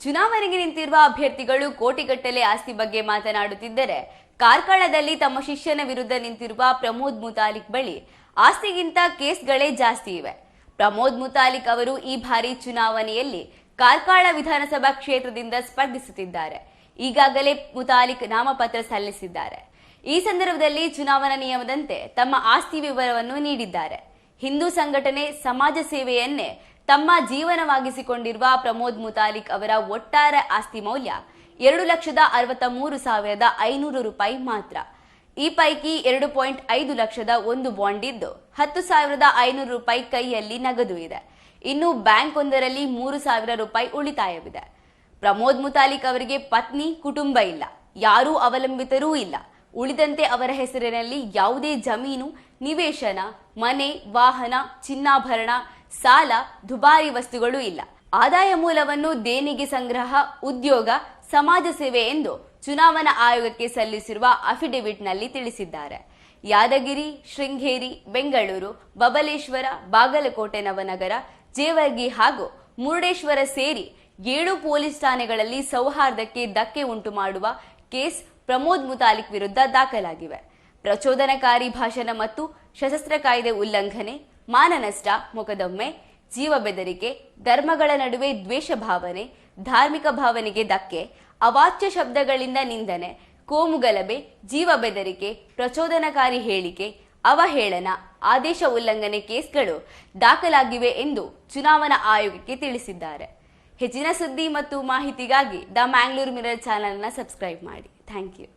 ಚುನಾವಣೆಗೆ ನಿಂತಿರುವ ಅಭ್ಯರ್ಥಿಗಳು ಕೋಟಿಗಟ್ಟಲೆ ಆಸ್ತಿ ಬಗ್ಗೆ ಮಾತನಾಡುತ್ತಿದ್ದರೆ ಕಾರ್ಕಳದಲ್ಲಿ ತಮ್ಮ ಶಿಷ್ಯನ ವಿರುದ್ಧ ನಿಂತಿರುವ ಪ್ರಮೋದ್ ಮುತಾಲಿಕ್ ಬಳಿ ಆಸ್ತಿಗಿಂತ ಕೇಸ್ಗಳೇ ಜಾಸ್ತಿ ಇವೆ. ಪ್ರಮೋದ್ ಮುತಾಲಿಕ್ ಅವರು ಈ ಬಾರಿ ಚುನಾವಣೆಯಲ್ಲಿ ಕಾರ್ಕಳ ವಿಧಾನಸಭಾ ಕ್ಷೇತ್ರದಿಂದ ಸ್ಪರ್ಧಿಸುತ್ತಿದ್ದಾರೆ. ಈಗಾಗಲೇ ಮುತಾಲಿಕ್ ನಾಮಪತ್ರ ಸಲ್ಲಿಸಿದ್ದಾರೆ. ಈ ಸಂದರ್ಭದಲ್ಲಿ ಚುನಾವಣಾ ನಿಯಮದಂತೆ ತಮ್ಮ ಆಸ್ತಿ ವಿವರವನ್ನು ನೀಡಿದ್ದಾರೆ. ಹಿಂದೂ ಸಂಘಟನೆ ಸಮಾಜ ಸೇವೆಯನ್ನೇ ತಮ್ಮ ಜೀವನವಾಗಿಸಿಕೊಂಡಿರುವ ಪ್ರಮೋದ್ ಮುತಾಲಿಕ್ ಅವರ ಒಟ್ಟಾರೆ ಆಸ್ತಿ ಮೌಲ್ಯ 2,63,500 ರೂಪಾಯಿ ಮಾತ್ರ. ಈ ಪೈಕಿ 2.5 ಲಕ್ಷದ ಒಂದು ಬಾಂಡ್ ಇದ್ದು 10,500 ರೂಪಾಯಿ ಕೈಯಲ್ಲಿ ನಗದು ಇದೆ. ಇನ್ನು ಬ್ಯಾಂಕ್ ಒಂದರಲ್ಲಿ 3,000 ರೂಪಾಯಿ ಉಳಿತಾಯವಿದೆ. ಪ್ರಮೋದ್ ಮುತಾಲಿಕ್ ಅವರಿಗೆ ಪತ್ನಿ, ಕುಟುಂಬ ಇಲ್ಲ, ಯಾರೂ ಅವಲಂಬಿತರೂ ಇಲ್ಲ. ಉಳಿದಂತೆ ಅವರ ಹೆಸರಿನಲ್ಲಿ ಯಾವುದೇ ಜಮೀನು, ನಿವೇಶನ, ಮನೆ, ವಾಹನ, ಚಿನ್ನಾಭರಣ, ಸಾಲ, ದುಬಾರಿ ವಸ್ತುಗಳು ಇಲ್ಲ. ಆದಾಯ ಮೂಲವನ್ನು ದೇಣಿಗೆ ಸಂಗ್ರಹ, ಉದ್ಯೋಗ, ಸಮಾಜ ಸೇವೆ ಎಂದು ಚುನಾವಣಾ ಆಯೋಗಕ್ಕೆ ಸಲ್ಲಿಸಿರುವ ಅಫಿಡವಿಟ್ನಲ್ಲಿ ತಿಳಿಸಿದ್ದಾರೆ. ಯಾದಗಿರಿ, ಶೃಂಗೇರಿ, ಬೆಂಗಳೂರು, ಬಬಲೇಶ್ವರ, ಬಾಗಲಕೋಟೆ, ನವನಗರ, ಜೇವರ್ಗಿ ಹಾಗೂ ಮುರುಡೇಶ್ವರ ಸೇರಿ 7 ಪೊಲೀಸ್ ಠಾಣೆಗಳಲ್ಲಿ ಸೌಹಾರ್ದಕ್ಕೆ ಧಕ್ಕೆ ಉಂಟು ಮಾಡುವ ಕೇಸ್ ಪ್ರಮೋದ್ ಮುತಾಲಿಕ್ ವಿರುದ್ಧ ದಾಖಲಾಗಿವೆ. ಪ್ರಚೋದನಕಾರಿ ಭಾಷಣ ಮತ್ತು ಸಶಸ್ತ್ರ ಕಾಯ್ದೆ ಉಲ್ಲಂಘನೆ, ಮಾನನಷ್ಟ ಮೊಕದ್ದಮೆ, ಜೀವ ಬೆದರಿಕೆ, ಧರ್ಮಗಳ ನಡುವೆ ದ್ವೇಷ ಭಾವನೆ, ಧಾರ್ಮಿಕ ಭಾವನೆಗೆ ಧಕ್ಕೆ, ಅವಾಚ್ಯ ಶಬ್ದಗಳಿಂದ ನಿಂದನೆ, ಕೋಮುಗಲಭೆ, ಜೀವ ಬೆದರಿಕೆ, ಪ್ರಚೋದನಕಾರಿ ಹೇಳಿಕೆ, ಅವಹೇಳನ, ಆದೇಶ ಉಲ್ಲಂಘನೆ ಕೇಸ್ಗಳು ದಾಖಲಾಗಿವೆ ಎಂದು ಚುನಾವಣಾ ಆಯೋಗಕ್ಕೆ ತಿಳಿಸಿದ್ದಾರೆ. ಹೆಚ್ಚಿನ ಸುದ್ದಿ ಮತ್ತು ಮಾಹಿತಿಗಾಗಿ ದ ಮ್ಯಾಂಗ್ಳೂರ್ ಮಿರರ್ ಚಾನೆಲ್ನ ಸಬ್ಸ್ಕ್ರೈಬ್ ಮಾಡಿ. Thank you.